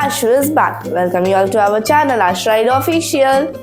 Ashu is back. Welcome you all to our channel, Ashride Official.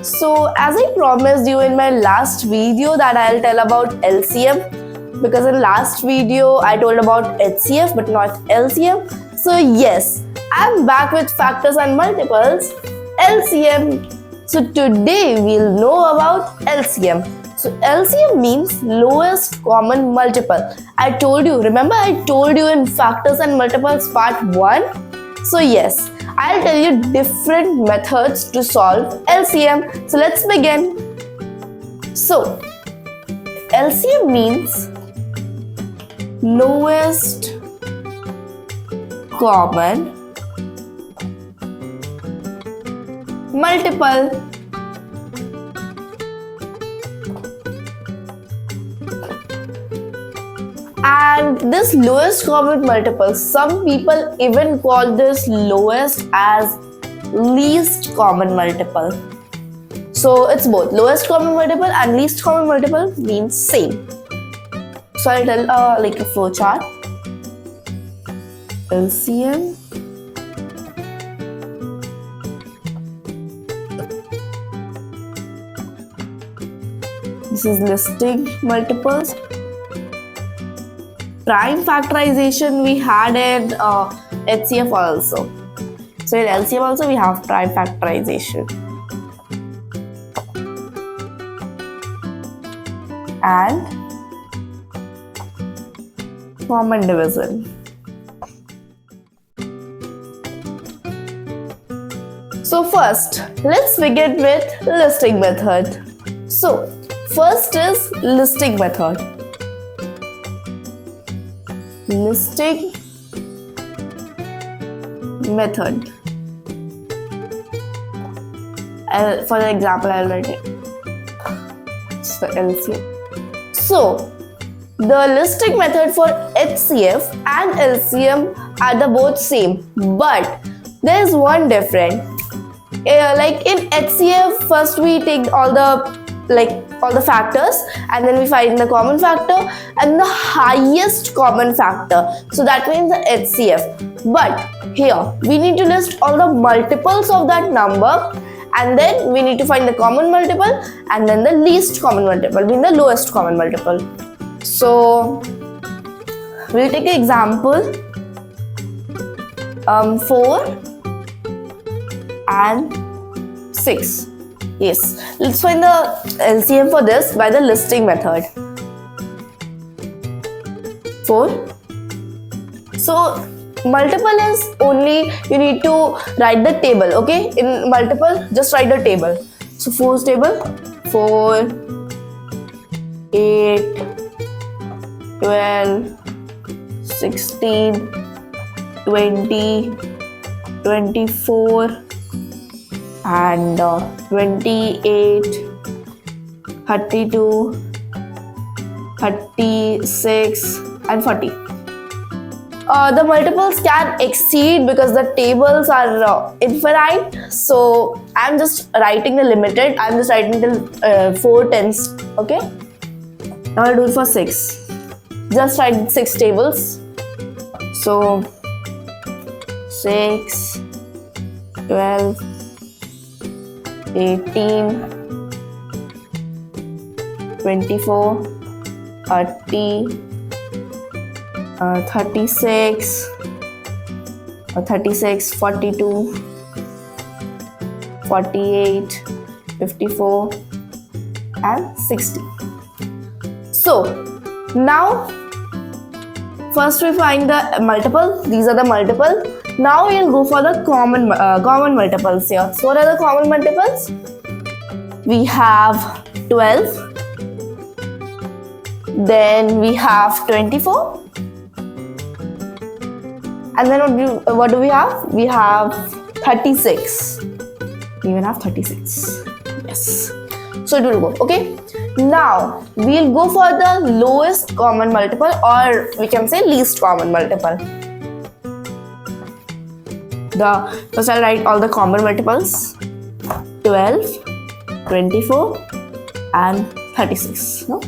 So, as I promised you in my last video that I'll tell about LCM, because in last video I told about HCF but not LCM. So yes, I'm back with factors and multiples, LCM. So today we'll know about LCM. So LCM means lowest common multiple. I told you, remember I told you in factors and multiples part 1? So yes, I'll tell you different methods to solve LCM. So let's begin. So LCM means lowest common multiple. And this lowest common multiple, some people even call this lowest as least common multiple. So it's both lowest common multiple and least common multiple means same. So I'll tell like a flow chart. LCM, this is listing multiples. Prime factorization we had in HCF also. So in LCM also we have prime factorization. And common division. So first, let's begin with listing method. So first is listing method. Listing method. For the example, I'll write it. It's the LCM. So the listing method for HCF and LCM are the both same, but there is one difference. Like in HCF, first we take all the factors and then we find the common factor and the highest common factor. So that means the HCF. But here we need to list all the multiples of that number and then we need to find the common multiple and then the least common multiple, meaning the lowest common multiple. So we'll take an example. 4 and 6. Yes, let's find the LCM for this by the listing method. 4. So multiple is only you need to write the table, okay? In multiple, just write the table. So 4's table: 4, 8, 12, 16, 20, 24, and 28, 32, 36, and 40. The multiples can exceed because the tables are infinite. So I'm just writing the limited. I'm just writing till 4 tens. Okay. Now I'll do it for 6. Just write 6 tables. So 6, 12, 18, 24, 30, 36, 42, 48, 54, and 60. So now first we find the multiple. These are the multiple. Now we'll go for the common multiples here. So what are the common multiples? We have 12. Then we have 24. And then what do we have? We have 36. We even have 36. Yes. So it will go. Okay. Now we'll go for the lowest common multiple, or we can say least common multiple. First I'll write all the common multiples: 12, 24, and 36. No?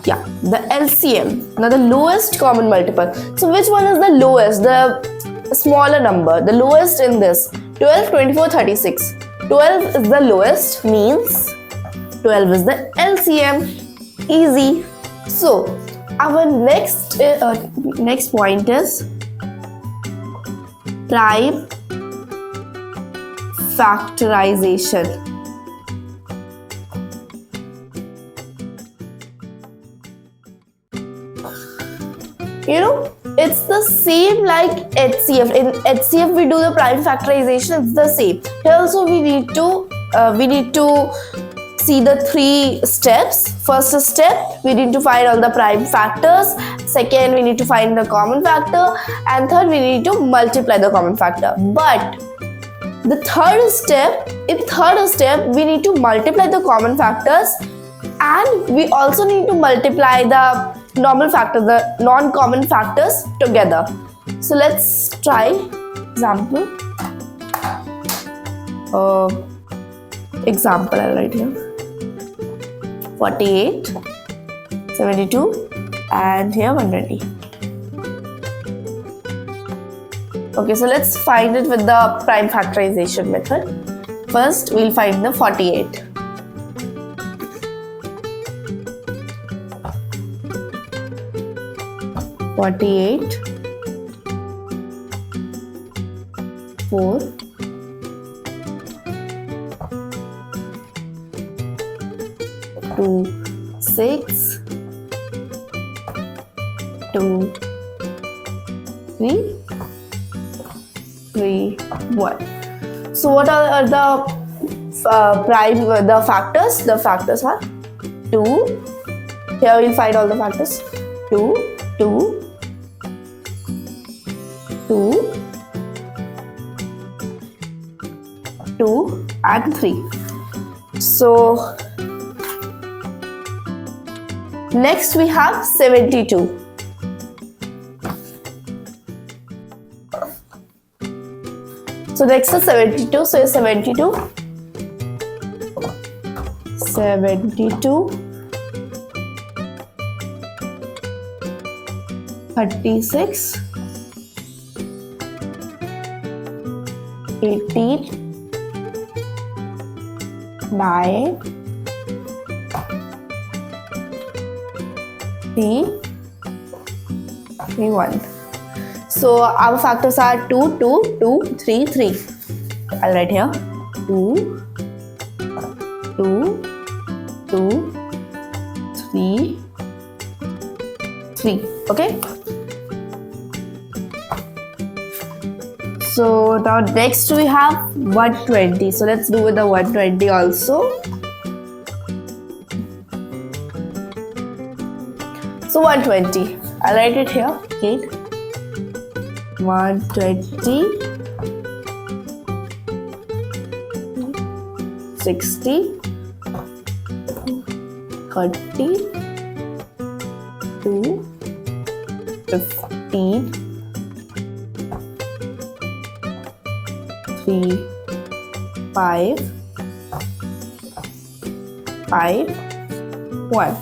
Yeah, the LCM. Now the lowest common multiple. So which one is the lowest? a smaller number, the lowest in this. 12, 24, 36. 12 is the lowest, means 12 is the LCM. Easy. So our next point is prime factorization. It's the same like HCF. In HCF we do the prime factorization, it's the same. Here also we need to see the 3 steps. First step, we need to find all the prime factors. Second, we need to find the common factor. And third, we need to multiply the common factor. But in third step, we need to multiply the common factors, and we also need to multiply the normal factors, the non-common factors together. So let's try example. Example I'll write here. 48, 72, and here 120. Okay, so let's find it with the prime factorization method. First, we'll find the 48. Forty-eight, 4, 2, 6, 2, 3, 3, 1. So what are the the factors? The factors are 2. Here we'll find all the factors. 2, 2, 2, 2, and 3. So next we have 72. So next is 72. So 72, 36, 18, 9, 3, 1. So our factors are 2, 2, 2, 3, 3. I'll write here 2, 2, 2, 3, 3. Okay. So now next we have 120. So let's do with the 120 also. So 120. I'll write it here. Okay. 120, 60, 30, 2, 15, 3, 5, 1.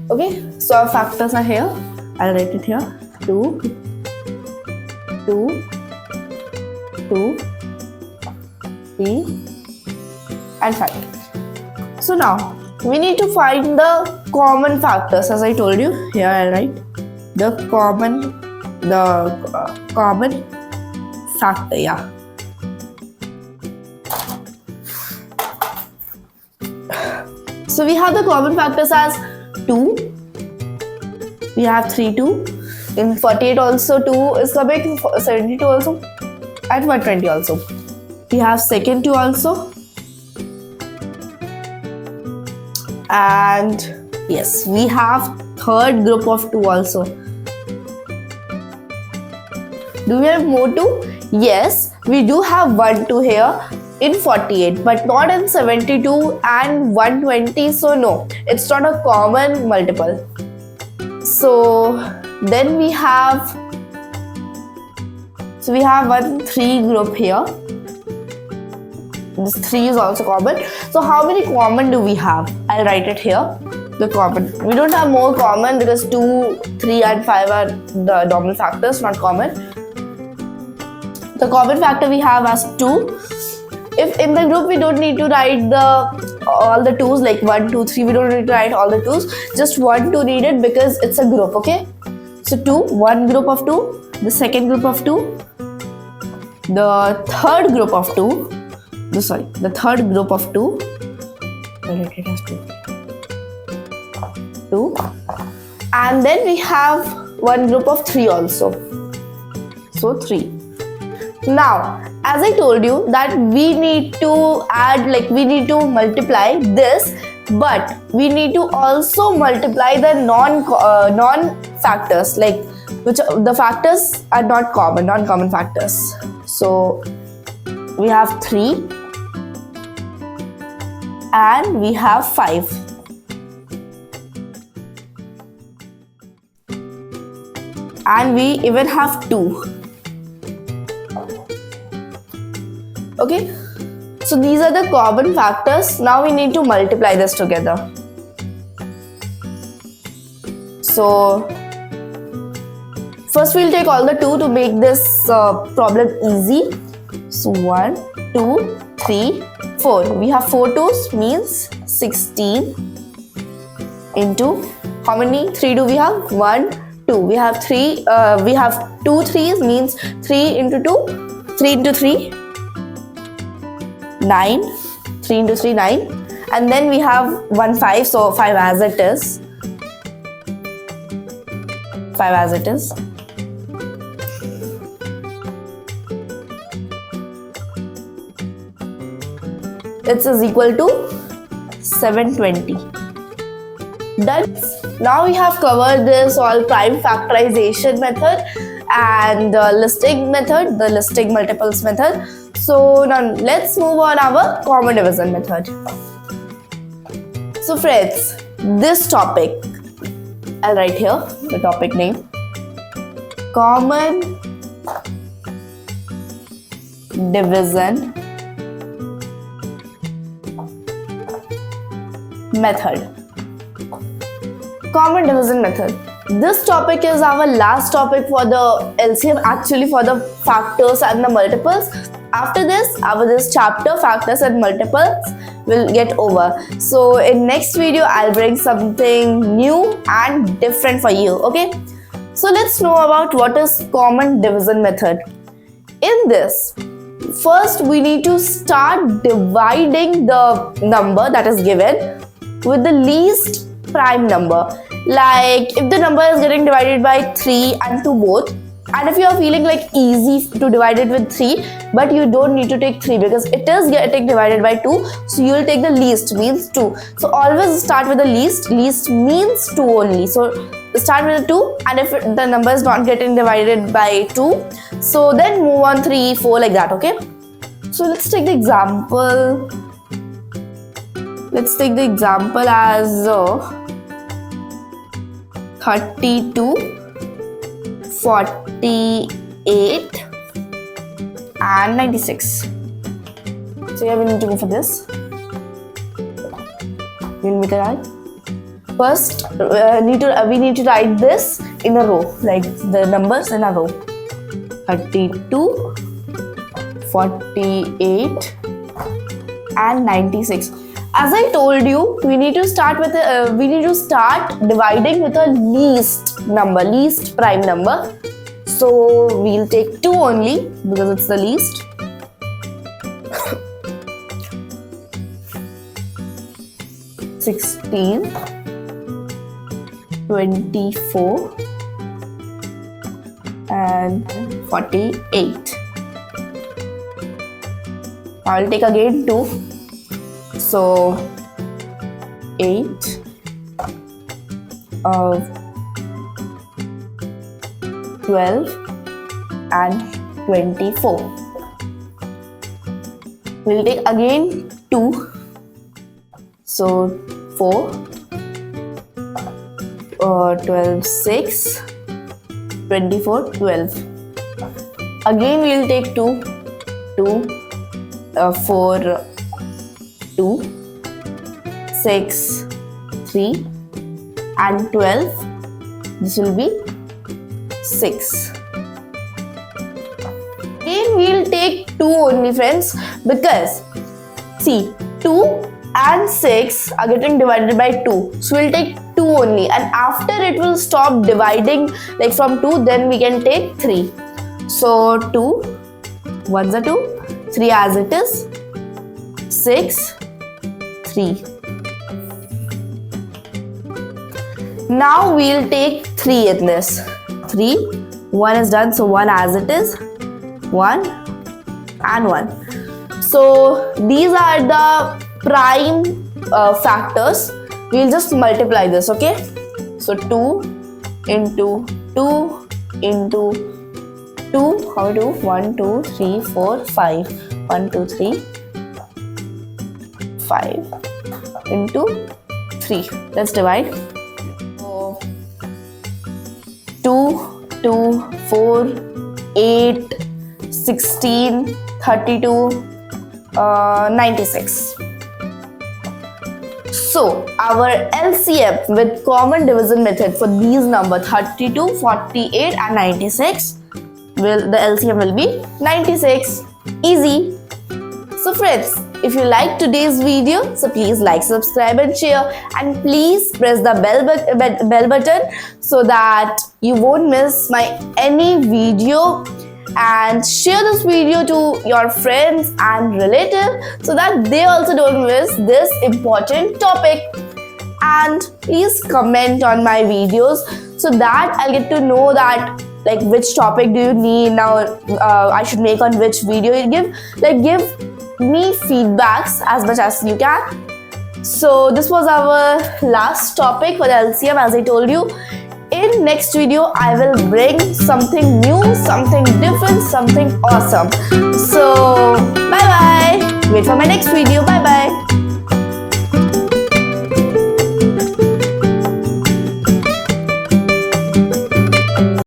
Okay, so our factors are here. I'll write it here. 2, 2, 2, 3, and 5. So now we need to find the common factors. As I told you, here I'll write the common factor. Yeah. So we have the common factors as 2. We have 3, 2. In 48 also 2 is coming, 72 also, and 120 also. We have second 2 also. And yes, we have third group of 2 also. Do we have more 2? Yes, we do have 1, 2 here in 48, but not in 72 and 120. So no, it's not a common multiple. So then we have 1, 3 group here. This 3 is also common. So how many common do we have? I'll write it here. The common. We don't have more common because 2, 3 and 5 are the normal factors, not common. The common factor we have as 2. If in the group we don't need to write all the 2's like 1, 2, 3, we don't need to write all the 2's, just 1, 2 needed because it's a group, okay? So 2, one group of 2, the second group of 2, the third group of 2, the third group of 2, it has 2, and then we have one group of 3 also, so 3. Now, as I told you that we need to add, we need to multiply this, but we need to also multiply the non-factors, which the factors are not common, non-common factors. So we have 3 and we have 5. And we even have 2. Okay, so these are the common factors. Now we need to multiply this together. So first we'll take all the 2 to make this problem easy. So 1, 2, 3, 4. We have 4 2's means 16 into how many 3 do we have? 1, 2. We have 3. We have 2 3's means 3 into 2. 3 into 3. 9, 3 into 3, 9, and then we have 1 5, so 5 as it is. 5 as it is. It is equal to 720. Done. Now we have covered this all prime factorization method and the listing method, the listing multiples method. So now let's move on our common division method. So friends, this topic, I'll write here the topic name, common division method. Common division method. This topic is our last topic for the LCM, actually for the factors and the multiples. After this chapter, factors and multiples, will get over. So in next video, I'll bring something new and different for you. Okay. So let's know about what is common division method. In this, first we need to start dividing the number that is given with the least prime number. Like if the number is getting divided by 3 and 2 both, and if you are feeling easy to divide it with 3, but you don't need to take 3 because it is getting divided by 2, so you will take the least, means 2. So always start with the least means 2 only. So start with the 2, and if the number is not getting divided by 2, so then move on 3, 4 like that, okay? So let's take the example. Let's take the example as 32, 48 and 96. So yeah, we need to go for this. We'll make a right. First, we need to write this in a row, like the numbers in a row. 32, 48 and 96. As I told you, we need to start with dividing with a least number, least prime number. So we'll take 2 only because it's the least. (16), 24 and 48. I'll take again 2. So 8, 12 and 24. We'll take again 2. So 4, 12, 6, 24, 12. Again we'll take 2, 4, 2, 6, 3 and 12. This will be 6. Again we'll 2 only, friends, because see, 2 and 6 are getting divided by 2. So we'll take 2 only, and after it will stop dividing like from 2, then we can take 3. So 2, 1's are 2, 3 as it is, 6, 3. Now we'll take 3 in this. 3, 1 is done, so 1 as it is, 1 and 1. So these are the prime factors. We'll just multiply this, okay? So 2 into 2 into 2, how we do? 1, 2, 3, 4, 5. 1, 2, 3, 5 into 3. Let's divide. So 2, 2, 4, 8, 16, 32, 96. So our LCM with common division method for these numbers 32, 48 and 96, the LCM will be 96. Easy. So friends, if you like today's video, so please like, subscribe and share, and please press the bell button so that you won't miss my any video, and share this video to your friends and relatives so that they also don't miss this important topic. And please comment on my videos so that I'll get to know that like which topic do you need now, I should make on which video. You give me feedbacks as much as you can. So this was our last topic for the LCM, as I told you. In next video, I will bring something new, something different, something awesome. So bye bye. Wait for my next video. Bye.